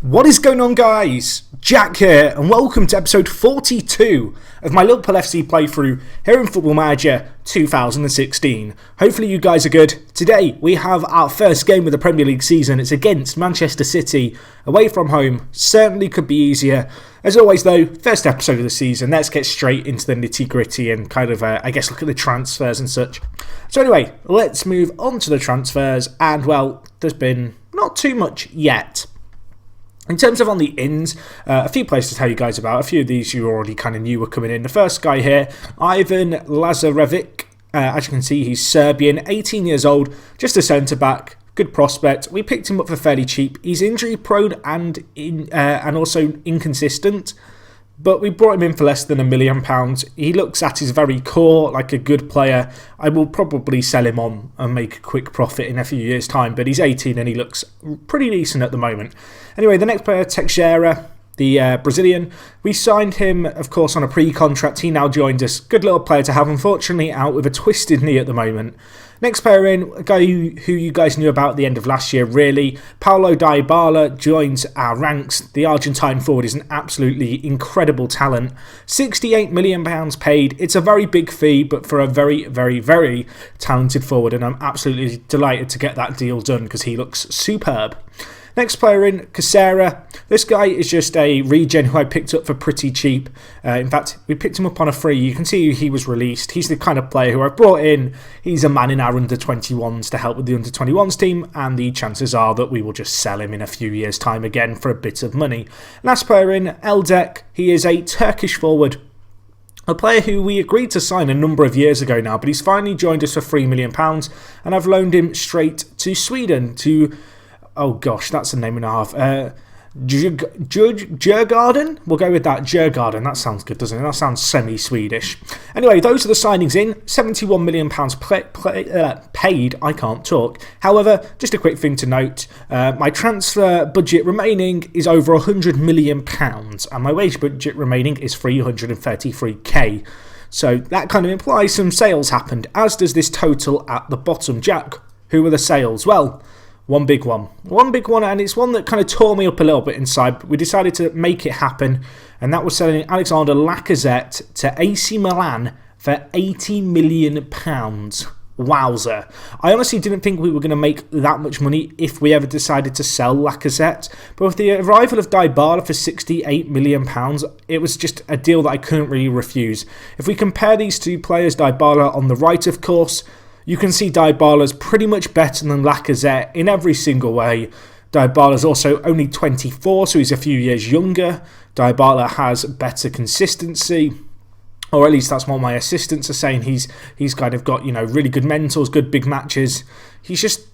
What is going on, guys? Jack here, and welcome to episode 42 of my Liverpool FC playthrough here in Football Manager 2016. Hopefully you guys are good. Today we have our first game of the Premier League season. It's against Manchester City, away from home. Certainly could be easier. As always though, first episode of the season, let's get straight into the nitty gritty and kind of, look at the transfers and such. So anyway, let's move on to the transfers, and well, there's been not too much yet. In terms of on the ins, a few players to tell you guys about. A few of these you already kind of knew were coming in. The first guy here, Ivan Lazarevic. As you can see, he's Serbian, 18 years old, just a centre-back, good prospect. We picked him up for fairly cheap. He's injury-prone and also inconsistent, but we brought him in for less than £1 million. He looks at his very core like a good player. I will probably sell him on and make a quick profit in a few years' time, but he's 18 and he looks pretty decent at the moment. Anyway, the next player, Teixeira, the Brazilian. We signed him, of course, on a pre-contract. He now joined us. Good little player to have, unfortunately out with a twisted knee at the moment. Next player in, a guy who you guys knew about at the end of last year, really. Paulo Dybala joins our ranks. The Argentine forward is an absolutely incredible talent. £68 million paid. It's a very big fee, but for a very, very, very talented forward. And I'm absolutely delighted to get that deal done because he looks superb. Next player in, Casera. This guy is just a regen who I picked up for pretty cheap. In fact, we picked him up on a free. You can see he was released. He's the kind of player who I've brought in. He's a man in our under-21s to help with the under-21s team, and the chances are that we will just sell him in a few years' time again for a bit of money. Last player in, Eldek. He is a Turkish forward. A player who we agreed to sign a number of years ago now, but he's finally joined us for £3 million, and I've loaned him straight to Sweden, to... oh gosh, that's a name and a half. Djurgården? We'll go with that. Djurgården. That sounds good, doesn't it? That sounds semi-Swedish. Anyway, those are the signings in. £71 million paid. I can't talk. However, just a quick thing to note. My transfer budget remaining is over £100 million. And my wage budget remaining is $333k. So that kind of implies some sales happened, as does this total at the bottom. Jack, who were the sales? Well, one big one, and it's one that kind of tore me up a little bit inside, but we decided to make it happen, and that was selling Alexander Lacazette to AC Milan for £80 million. Wowzer. I honestly didn't think we were going to make that much money if we ever decided to sell Lacazette, but with the arrival of Dybala for £68 million, it was just a deal that I couldn't really refuse. If we compare these two players, Dybala on the right, of course, you can see Dybala's pretty much better than Lacazette in every single way. Dybala's also only 24, so he's a few years younger. Dybala has better consistency, or at least that's what my assistants are saying. He's kind of got, really good mentals, good big matches. He's just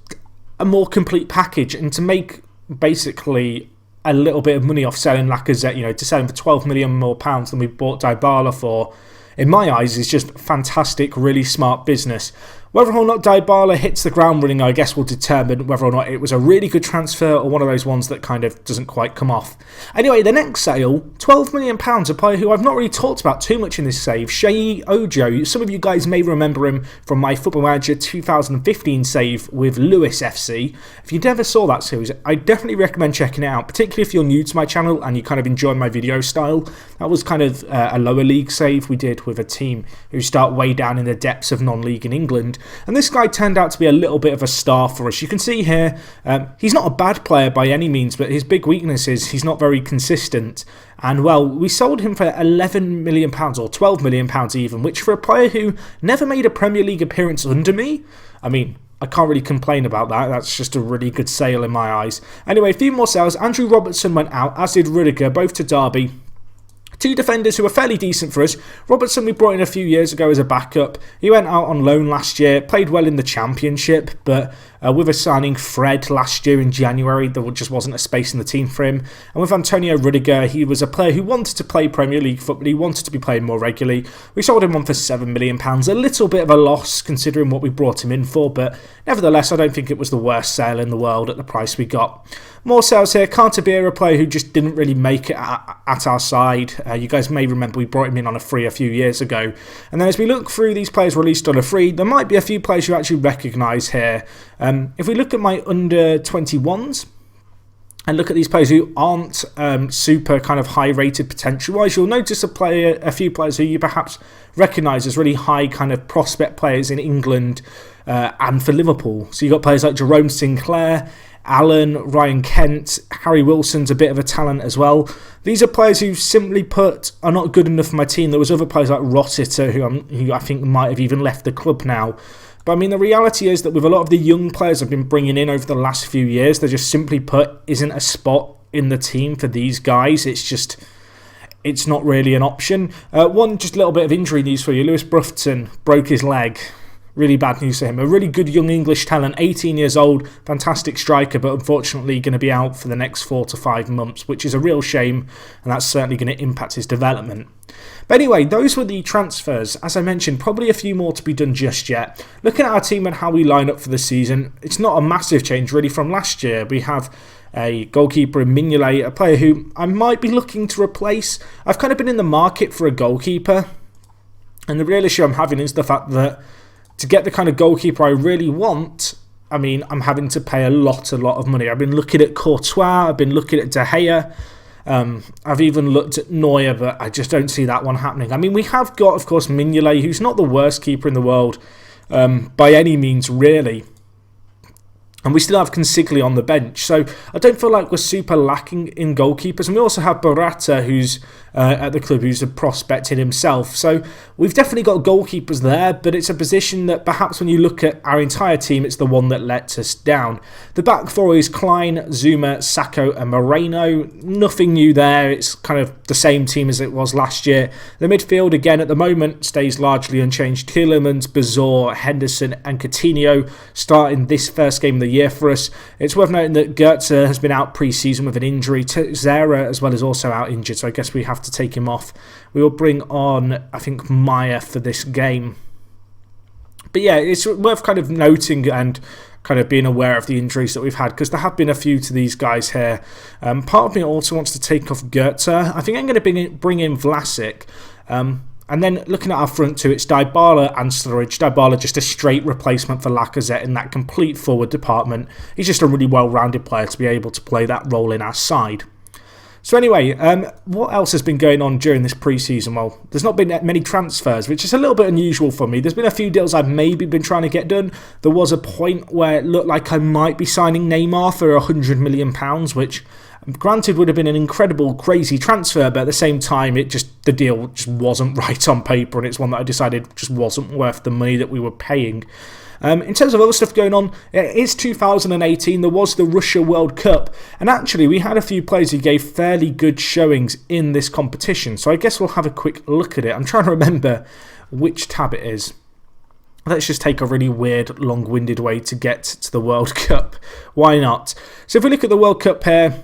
a more complete package, and to make basically a little bit of money off selling Lacazette, to sell him for £12 million more than we bought Dybala for, in my eyes, is just fantastic, really smart business. Whether or not Dybala hits the ground running, I guess, will determine whether or not it was a really good transfer or one of those ones that kind of doesn't quite come off. Anyway, the next sale, £12 million, a player who I've not really talked about too much in this save, Sheyi Ojo. Some of you guys may remember him from my Football Manager 2015 save with Lewis FC. If you never saw that series, I definitely recommend checking it out, particularly if you're new to my channel and you kind of enjoy my video style. That was kind of a lower league save we did with a team who start way down in the depths of non-league in England. And this guy turned out to be a little bit of a star for us. You can see here, he's not a bad player by any means, but his big weakness is he's not very consistent. And well, we sold him for £11 million or £12 million even, which for a player who never made a Premier League appearance under me, I mean, I can't really complain about that. That's just a really good sale in my eyes. Anyway, a few more sales. Andrew Robertson went out, as did Rudiger, both to Derby. Two defenders who were fairly decent for us. Robertson we brought in a few years ago as a backup. He went out on loan last year, played well in the Championship, but with us signing Fred last year in January, there just wasn't a space in the team for him. And with Antonio Rudiger, he was a player who wanted to play Premier League football. He wanted to be playing more regularly. We sold him on for £7 million. A little bit of a loss considering what we brought him in for, but nevertheless, I don't think it was the worst sale in the world at the price we got. More sales here. Cantabria, a player who just didn't really make it at our side. You guys may remember we brought him in on a free a few years ago. And then as we look through these players released on a free, there might be a few players you actually recognise here. If we look at my under-21s, and look at these players who aren't super kind of high rated potential-wise, you'll notice a few players who you perhaps recognise as really high kind of prospect players in England and for Liverpool. So you've got players like Jerome Sinclair, Allen, Ryan Kent, Harry Wilson's a bit of a talent as well. These are players who simply put are not good enough for my team. There was other players like Rossiter who I think might have even left the club now. But I mean, the reality is that with a lot of the young players I've been bringing in over the last few years, there just simply put isn't a spot in the team for these guys. It's not really an option. One just little bit of injury news for you. Lewis Brufton broke his leg. Really bad news for him. A really good young English talent, 18 years old, fantastic striker, but unfortunately going to be out for the next 4 to 5 months, which is a real shame, and that's certainly going to impact his development. But anyway, those were the transfers. As I mentioned, probably a few more to be done just yet. Looking at our team and how we line up for the season, it's not a massive change really from last year. We have a goalkeeper in Mignolet, a player who I might be looking to replace. I've kind of been in the market for a goalkeeper, and the real issue I'm having is the fact that to get the kind of goalkeeper I really want, I mean, I'm having to pay a lot of money. I've been looking at Courtois, I've been looking at De Gea, I've even looked at Neuer, but I just don't see that one happening. I mean, we have got, of course, Mignolet, who's not the worst keeper in the world by any means, really. And we still have Consigli on the bench. So I don't feel like we're super lacking in goalkeepers. And we also have Barata, who's at the club, who's a prospect in himself. So we've definitely got goalkeepers there, but it's a position that perhaps when you look at our entire team, it's the one that lets us down. The back four is Klein, Zuma, Sacco and Moreno. Nothing new there. It's kind of the same team as it was last year. The midfield, again, at the moment, stays largely unchanged. Tielemans, Bazor, Henderson and Coutinho starting this first game of the year for us. It's worth noting that Goetze has been out pre-season with an injury. Zera as well is also out injured, so I guess we have to take him off. We will bring on, I think, Maya for this game. But yeah, it's worth kind of noting and kind of being aware of the injuries that we've had, because there have been a few to these guys here. Part of me also wants to take off Goetze. I think I'm going to bring in Vlasic. And then looking at our front two, it's Dybala and Sturridge. Dybala just a straight replacement for Lacazette in that complete forward department. He's just a really well-rounded player to be able to play that role in our side. So anyway, what else has been going on during this pre-season? Well, there's not been many transfers, which is a little bit unusual for me. There's been a few deals I've maybe been trying to get done. There was a point where it looked like I might be signing Neymar for £100 million, which granted would have been an incredible, crazy transfer, but at the same time, the deal just wasn't right on paper, and it's one that I decided just wasn't worth the money that we were paying. In terms of other stuff going on, it is 2018, there was the Russia World Cup, and actually we had a few players who gave fairly good showings in this competition, so I guess we'll have a quick look at it. I'm trying to remember which tab it is. Let's just take a really weird, long-winded way to get to the World Cup. Why not? So if we look at the World Cup here,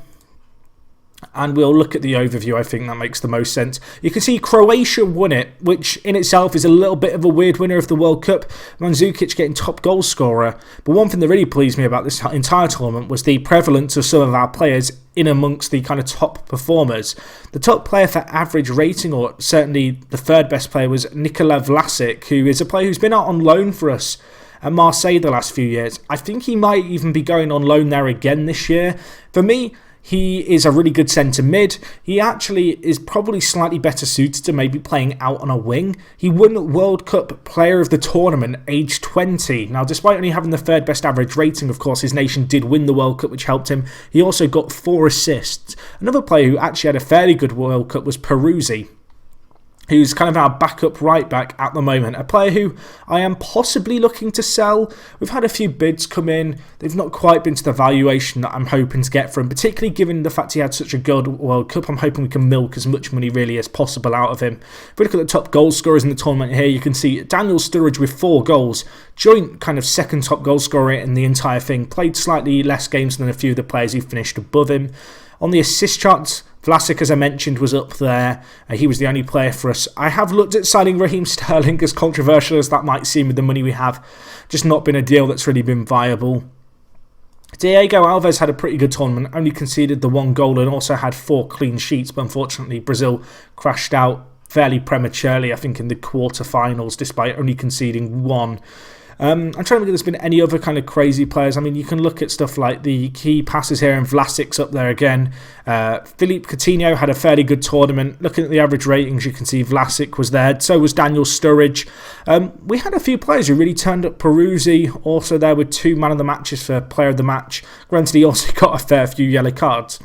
and we'll look at the overview, I think that makes the most sense. You can see Croatia won it, which in itself is a little bit of a weird winner of the World Cup. Mandzukic getting top goal scorer. But one thing that really pleased me about this entire tournament was the prevalence of some of our players in amongst the kind of top performers. The top player for average rating, or certainly the third best player, was Nikola Vlasic, who is a player who's been out on loan for us at Marseille the last few years. I think he might even be going on loan there again this year. For me, he is a really good centre mid. He actually is probably slightly better suited to maybe playing out on a wing. He won World Cup Player of the Tournament, age 20. Now, despite only having the third best average rating, of course, his nation did win the World Cup, which helped him. He also got 4 assists. Another player who actually had a fairly good World Cup was Peruzzi, who's kind of our backup right back at the moment. A player who I am possibly looking to sell. We've had a few bids come in. They've not quite been to the valuation that I'm hoping to get for him, particularly given the fact he had such a good World Cup. I'm hoping we can milk as much money really as possible out of him. If we look at the top goal scorers in the tournament here, you can see Daniel Sturridge with 4 goals. Joint kind of second top goal scorer in the entire thing. Played slightly less games than a few of the players who finished above him. On the assist charts, Vlasic, as I mentioned, was up there. He was the only player for us. I have looked at signing Raheem Sterling, as controversial as that might seem with the money we have. Just not been a deal that's really been viable. Diego Alves had a pretty good tournament, only conceded the 1 goal and also had 4 clean sheets, but unfortunately Brazil crashed out fairly prematurely, I think, in the quarterfinals, despite only conceding 1. I'm trying to think if there's been any other kind of crazy players. I mean, you can look at stuff like the key passes here, and Vlasic's up there again. Philippe Coutinho had a fairly good tournament. Looking at the average ratings, you can see Vlasic was there. So was Daniel Sturridge. We had a few players who really turned up. Peruzzi also there with 2 man of the matches for player of the match. Granted, he also got a fair few yellow cards.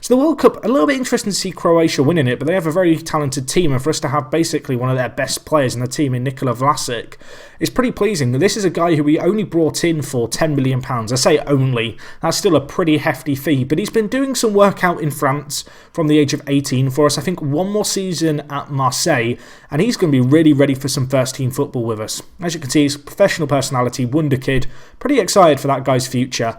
So the World Cup, a little bit interesting to see Croatia winning it, but they have a very talented team, and for us to have basically one of their best players in the team in Nikola Vlasic is pretty pleasing. This is a guy who we only brought in for £10 million. I say only, that's still a pretty hefty fee, but he's been doing some work out in France from the age of 18 for us. I think one more season at Marseille, and he's going to be really ready for some first team football with us. As you can see, he's a professional personality, wonder kid, pretty excited for that guy's future.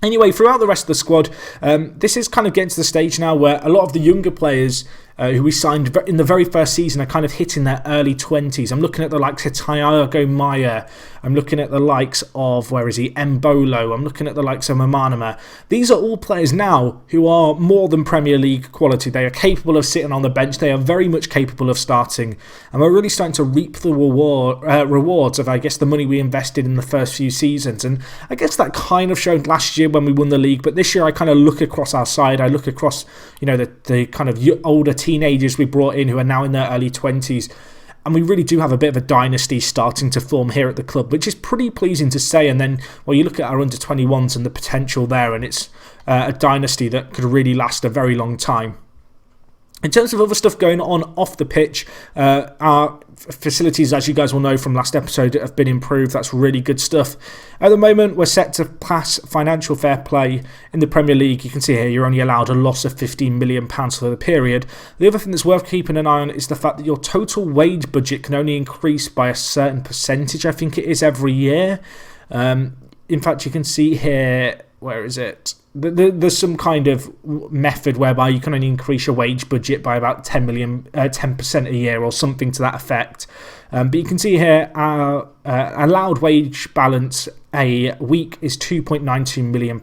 Anyway, throughout the rest of the squad, this is kind of getting to the stage now where a lot of the younger players who we signed in the very first season are kind of hitting their early 20s. I'm looking at the likes of Thiago Maia. I'm looking at the likes of, Mbolo. I'm looking at the likes of Mamanama. These are all players now who are more than Premier League quality. They are capable of sitting on the bench. They are very much capable of starting. And we're really starting to reap the rewards of, I guess, the money we invested in the first few seasons. And I guess that kind of showed last year when we won the league. But this year I kind of look across our side. I look across, the kind of older teenagers we brought in who are now in their early 20s. And we really do have a bit of a dynasty starting to form here at the club, which is pretty pleasing to say. And then, you look at our under-21s and the potential there, and it's a dynasty that could really last a very long time. In terms of other stuff going on off the pitch, our facilities, as you guys will know from last episode, have been improved. That's really good stuff. At the moment, we're set to pass financial fair play in the Premier League. You can see here you're only allowed a loss of £15 million for the period. The other thing that's worth keeping an eye on is the fact that your total wage budget can only increase by a certain percentage, I think it is, every year. In fact, you can see here, where is it? There's some kind of method whereby you can only increase your wage budget by about 10% a year or something to that effect. But you can see here our allowed wage balance a week is £2.92 million.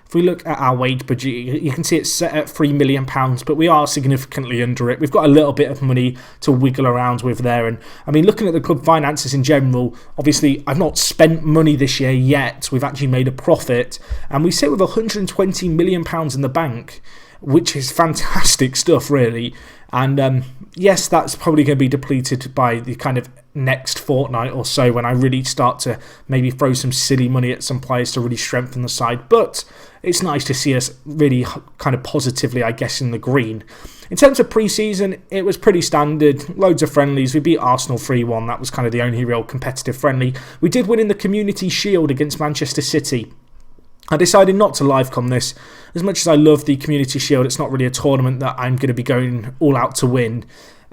If we look at our wage budget, you can see it's set at £3 million, but we are significantly under it. We've got a little bit of money to wiggle around with there. And I mean, looking at the club finances in general, obviously I've not spent money this year yet. We've actually made a profit, and we sit with £120 million in the bank, which is fantastic stuff, really. And yes, that's probably going to be depleted by the kind of next fortnight or so when I really start to maybe throw some silly money at some players to really strengthen the side. But it's nice to see us really kind of positively, I guess, in the green. In terms of pre-season, it was pretty standard. Loads of friendlies. We beat Arsenal 3-1. That was kind of the only real competitive friendly. We did win in the Community Shield against Manchester City. I decided not to livecom this. As much as I love the Community Shield, it's not really a tournament that I'm going to be going all out to win.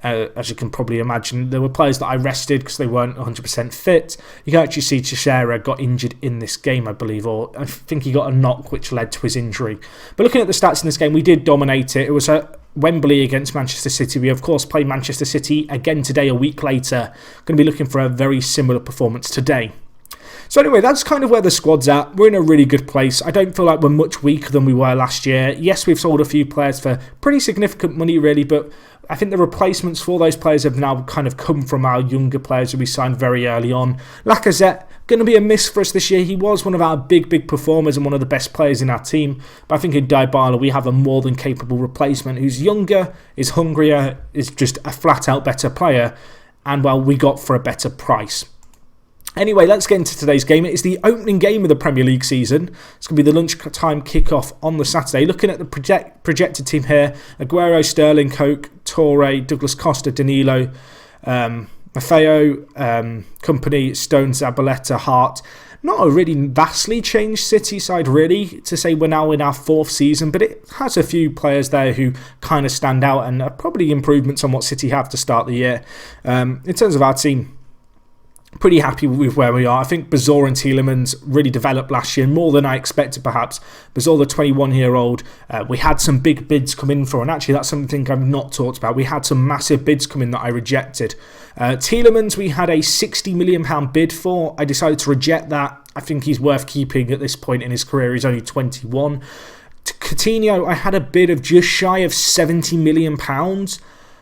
As you can probably imagine, there were players that I rested because they weren't 100% fit. You can actually see Teixeira got injured in this game, I believe, or I think he got a knock which led to his injury. But looking at the stats in this game, we did dominate it. It was at Wembley against Manchester City. We, of course, played Manchester City again today, a week later. Going to be looking for a very similar performance today. So anyway, that's kind of where the squad's at. We're in a really good place. I don't feel like we're much weaker than we were last year. Yes, we've sold a few players for pretty significant money, really, but I think the replacements for those players have now kind of come from our younger players who we signed very early on. Lacazette, going to be a miss for us this year. He was one of our big performers and one of the best players in our team. But I think in Dybala, we have a more than capable replacement who's younger, is hungrier, is just a flat-out better player, and, well, we got for a better price. Anyway, let's get into today's game. It is the opening game of the Premier League season. It's going to be the lunchtime kickoff on the Saturday. Looking at the projected team here, Aguero, Sterling, Coke, Torre, Douglas Costa, Danilo, Maffeo, Company, Stones, Zabaleta, Hart. Not a really vastly changed City side, really, to say we're now in our fourth season, but it has a few players there who kind of stand out and are probably improvements on what City have to start the year. In terms of our team, pretty happy with where we are. I think Bazor and Tielemans really developed last year, more than I expected perhaps. Bazor, the 21-year-old, we had some big bids come in for, and actually that's something I've not talked about. We had some massive bids come in that I rejected. Tielemans, we had a £60 million bid for. I decided to reject that. I think he's worth keeping at this point in his career. He's only 21. Coutinho, I had a bid of just shy of £70 million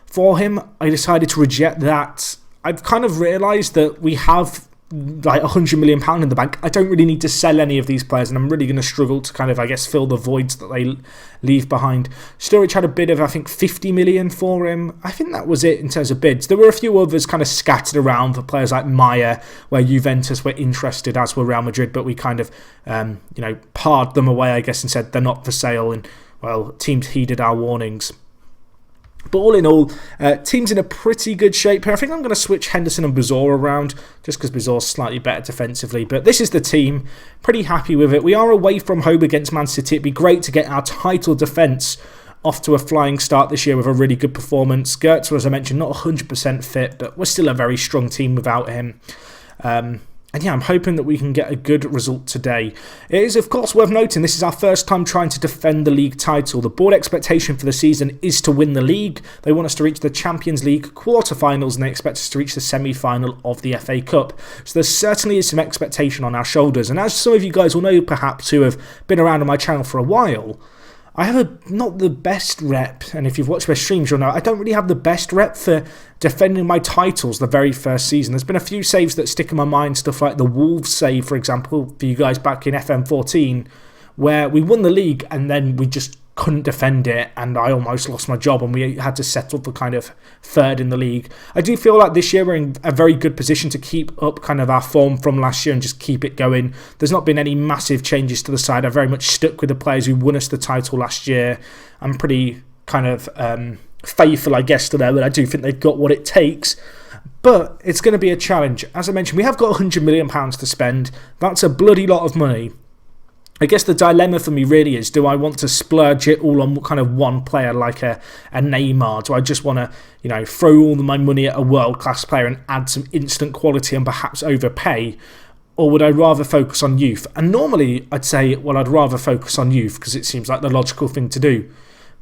for him. I decided to reject that. I've kind of realised that we have like £100 million in the bank, I don't really need to sell any of these players, and I'm really going to struggle to kind of, I guess, fill the voids that they leave behind. Sturridge had a bid of, I think, 50 million for him. I think that was it in terms of bids. There were a few others kind of scattered around for players like Maya, where Juventus were interested, as were Real Madrid, but we kind of, parred them away, I guess, and said they're not for sale, and, well, teams heeded our warnings. But all in all, team's in a pretty good shape here. I think I'm going to switch Henderson and Bazor around, just because Bazor's slightly better defensively. But this is the team. Pretty happy with it. We are away from home against Man City. It'd be great to get our title defence off to a flying start this year with a really good performance. Goetze, as I mentioned, not 100% fit, but we're still a very strong team without him. And yeah, I'm hoping that we can get a good result today. It is, of course, worth noting this is our first time trying to defend the league title. The board expectation for the season is to win the league. They want us to reach the Champions League quarter-finals, and they expect us to reach the semi-final of the FA Cup. So there certainly is some expectation on our shoulders. And as some of you guys will know, perhaps, who have been around on my channel for a while, I have not the best rep, and if you've watched my streams, you'll know I don't really have the best rep for defending my titles the very first season. There's been a few saves that stick in my mind, stuff like the Wolves save, for example, for you guys back in FM14, where we won the league and then we just couldn't defend it, and I almost lost my job, and we had to settle for kind of third in the league. I do feel like this year we're in a very good position to keep up kind of our form from last year and just keep it going. There's not been any massive changes to the side. I very much stuck with the players who won us the title last year. I'm pretty kind of faithful, I guess, to them, and I do think they've got what it takes. But it's going to be a challenge. As I mentioned, we have got £100 million to spend. That's a bloody lot of money. I guess the dilemma for me really is, do I want to splurge it all on kind of one player like a Neymar? Do I just want to, throw all my money at a world-class player and add some instant quality and perhaps overpay? Or would I rather focus on youth? And normally I'd say, well, I'd rather focus on youth because it seems like the logical thing to do.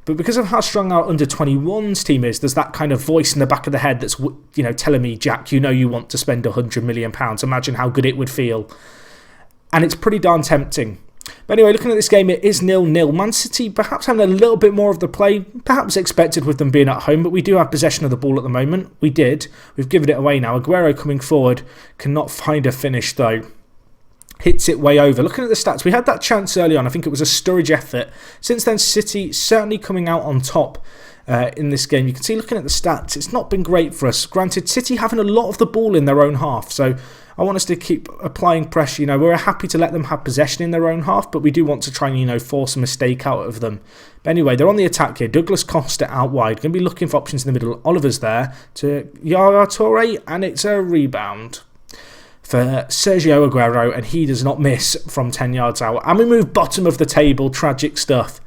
But because of how strong our under-21s team is, there's that kind of voice in the back of the head that's, telling me, Jack, you want to spend £100 million. Imagine how good it would feel. And it's pretty darn tempting. But anyway, looking at this game, it is 0-0. Man City perhaps having a little bit more of the play, perhaps expected with them being at home, but we do have possession of the ball at the moment. We did. We've given it away now. Aguero coming forward, cannot find a finish though. Hits it way over. Looking at the stats, we had that chance early on. I think it was a Sturridge effort. Since then, City certainly coming out on top in this game. You can see, looking at the stats, it's not been great for us. Granted, City having a lot of the ball in their own half, so I want us to keep applying pressure. We're happy to let them have possession in their own half, but we do want to try and, force a mistake out of them. But anyway, they're on the attack here. Douglas Costa out wide. Going to be looking for options in the middle. Oliver's there to Yaya Toure, and it's a rebound for Sergio Aguero, and he does not miss from 10 yards out. And we move bottom of the table. Tragic stuff.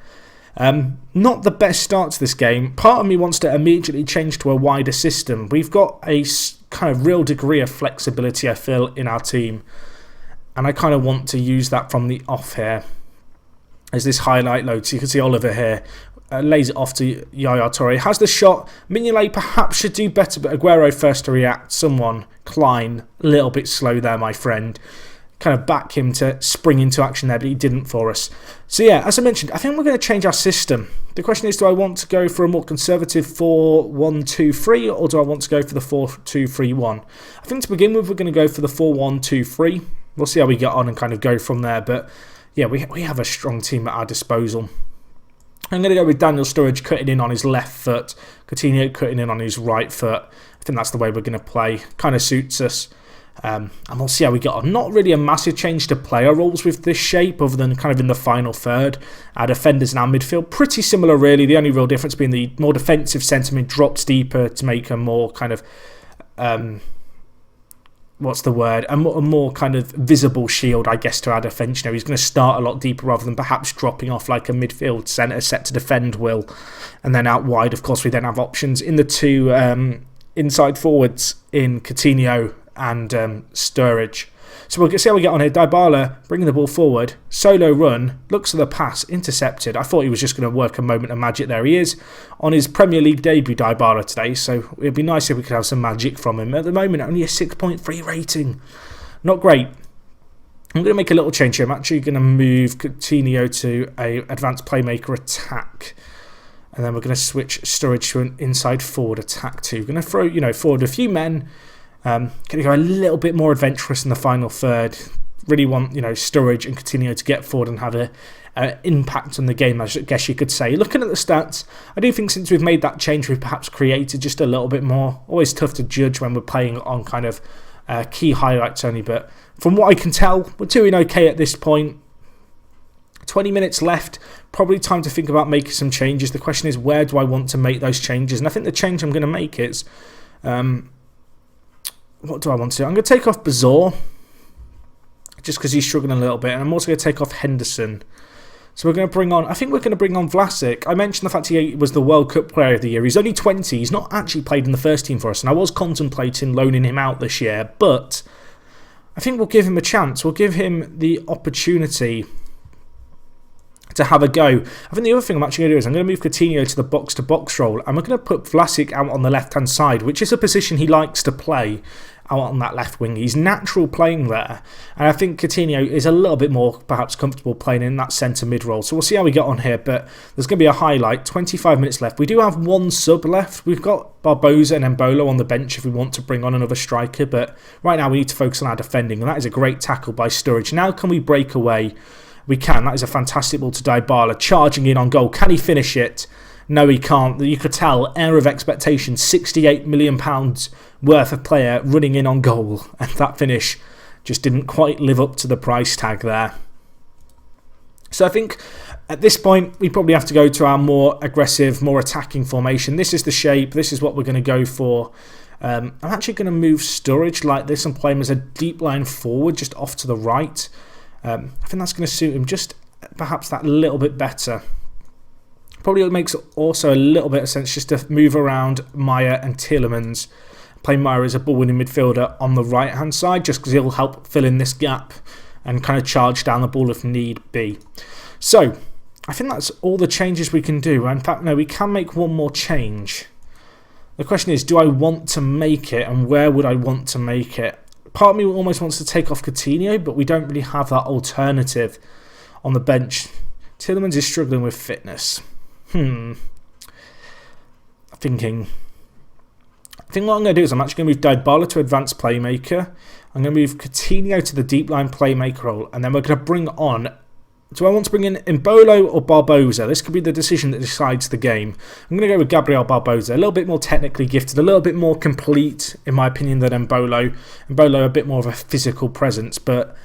Not the best start to this game. Part of me wants to immediately change to a wider system. We've got a kind of real degree of flexibility, I feel, in our team, and I kind of want to use that from the off here as this highlight load. So you can see Oliver here lays it off to Yaya Toure, has the shot. Mignolet perhaps should do better, but Aguero first to react. Someone, Klein, a little bit slow there, my friend. Kind of back him to spring into action there, but he didn't for us. So yeah, as I mentioned, I think we're going to change our system. The question is, do I want to go for a more conservative 4-1-2-3, or do I want to go for the 4-2-3-1? I think to begin with, we're going to go for the 4-1-2-3. We'll see how we get on and kind of go from there. But yeah, we have a strong team at our disposal. I'm going to go with Daniel Sturridge cutting in on his left foot, Coutinho cutting in on his right foot. I think that's the way we're going to play. Kind of suits us. And we'll see how we get on. Not really a massive change to player roles with this shape, other than kind of in the final third. Our defenders and our midfield, pretty similar really. The only real difference being the more defensive sentiment drops deeper to make a more kind of, what's the word? A more kind of visible shield, I guess, to our defence. He's going to start a lot deeper rather than perhaps dropping off like a midfield centre set to defend will. And then out wide, of course, we then have options in the two inside forwards in Coutinho and Sturridge. So we'll see how we get on here. Dybala bringing the ball forward, solo run, looks at the pass, intercepted. I thought he was just going to work a moment of magic there. He is on his Premier League debut, Dybala, today, so it'd be nice if we could have some magic from him. At the moment, only a 6.3 rating. Not great. I'm going to make a little change here. I'm actually going to move Coutinho to a advanced playmaker attack. And then we're going to switch Sturridge to an inside forward attack too. We're going to throw, forward a few men. Going to go a little bit more adventurous in the final third. Really want, Sturridge and Coutinho to get forward and have an impact on the game, I guess you could say. Looking at the stats, I do think since we've made that change, we've perhaps created just a little bit more. Always tough to judge when we're playing on kind of key highlights only, but from what I can tell, we're doing okay at this point. 20 minutes left, probably time to think about making some changes. The question is, where do I want to make those changes? And I think the change I'm going to make is, what do I want to do? I'm going to take off Bazaar, just because he's struggling a little bit, and I'm also going to take off Henderson. So we're going to bring on, I think we're going to bring on Vlasic. I mentioned the fact he was the World Cup Player of the Year. He's only 20, he's not actually played in the first team for us, and I was contemplating loaning him out this year, but I think we'll give him a chance. We'll give him the opportunity to have a go. I think the other thing I'm actually going to do is I'm going to move Coutinho to the box-to-box role, and we're going to put Vlasic out on the left-hand side, which is a position he likes to play out on that left wing. He's natural playing there, and I think Coutinho is a little bit more perhaps comfortable playing in that centre mid role. So we'll see how we get on here, but there's going to be a highlight. 25 minutes left. We do have one sub left. We've got Barbosa and Embolo on the bench if we want to bring on another striker, but right now we need to focus on our defending, and that is a great tackle by Sturridge. Now can we break away? We can. That is a fantastic ball to Dybala, charging in on goal. Can he finish it? No, he can't. You could tell, air of expectation, £68 million worth of player running in on goal, and that finish just didn't quite live up to the price tag there. So I think at this point we probably have to go to our more aggressive, more attacking formation. This is the shape, this is what we're going to go for. I'm actually going to move Sturridge like this and play him as a deep line forward, just off to the right. I think that's going to suit him just perhaps that little bit better. Probably makes also a little bit of sense just to move around Maya and Tielemans. Play Maya as a ball-winning midfielder on the right-hand side, just because he'll help fill in this gap and kind of charge down the ball if need be. So, I think that's all the changes we can do. In fact, no, we can make one more change. The question is, do I want to make it, and where would I want to make it? Part of me almost wants to take off Coutinho, but we don't really have that alternative on the bench. Tielemans is struggling with fitness. I think what I'm going to do is I'm actually going to move Dybala to advanced playmaker. I'm going to move Coutinho to the deep line playmaker role, and then we're going to bring on... Do I want to bring in Embolo or Barbosa? This could be the decision that decides the game. I'm going to go with Gabriel Barbosa, a little bit more technically gifted, a little bit more complete, in my opinion, than Embolo. Embolo a bit more of a physical presence, but...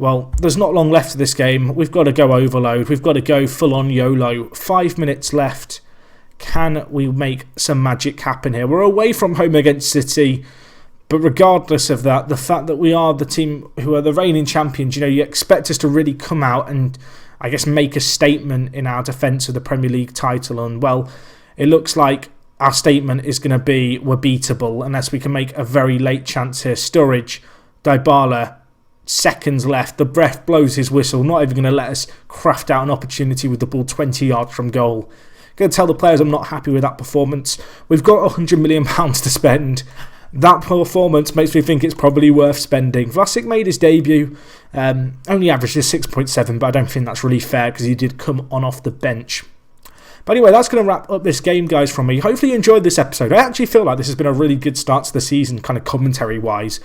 Well, there's not long left of this game. We've got to go overload. We've got to go full-on YOLO. 5 minutes left. Can we make some magic happen here? We're away from home against City, but regardless of that, the fact that we are the team who are the reigning champions, you expect us to really come out and, I guess, make a statement in our defence of the Premier League title. And, well, it looks like our statement is going to be we're beatable unless we can make a very late chance here. Sturridge, Dybala, seconds left. The ref blows his whistle, not even going to let us craft out an opportunity with the ball 20 yards from goal. Going to tell the players I'm not happy with that performance. We've got £100 million to spend. That performance makes me think it's probably worth spending. Vlasic made his debut, only averaged a 6.7, but I don't think that's really fair because he did come on off the bench. But anyway, that's going to wrap up this game, guys, from me. Hopefully you enjoyed this episode. I actually feel like this has been a really good start to the season, kind of commentary-wise.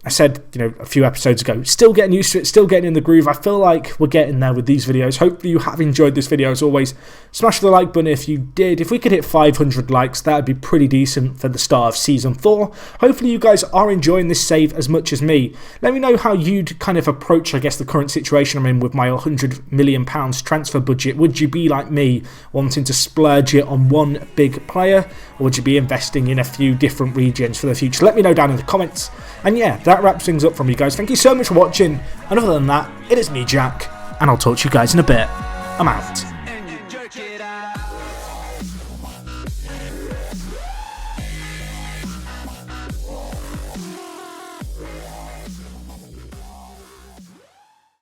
I said, a few episodes ago, still getting used to it, still getting in the groove. I feel like we're getting there with these videos. Hopefully you have enjoyed this video. As always, smash the like button if you did. If we could hit 500 likes, that would be pretty decent for the start of Season 4. Hopefully you guys are enjoying this save as much as me. Let me know how you'd kind of approach, I guess, the current situation I'm in with my £100 million transfer budget. Would you be like me, wanting to splurge it on one big player? Or would you be investing in a few different regions for the future? Let me know down in the comments. And yeah, that wraps things up from you guys. Thank you so much for watching. And other than that, it is me, Jack, and I'll talk to you guys in a bit. I'm out.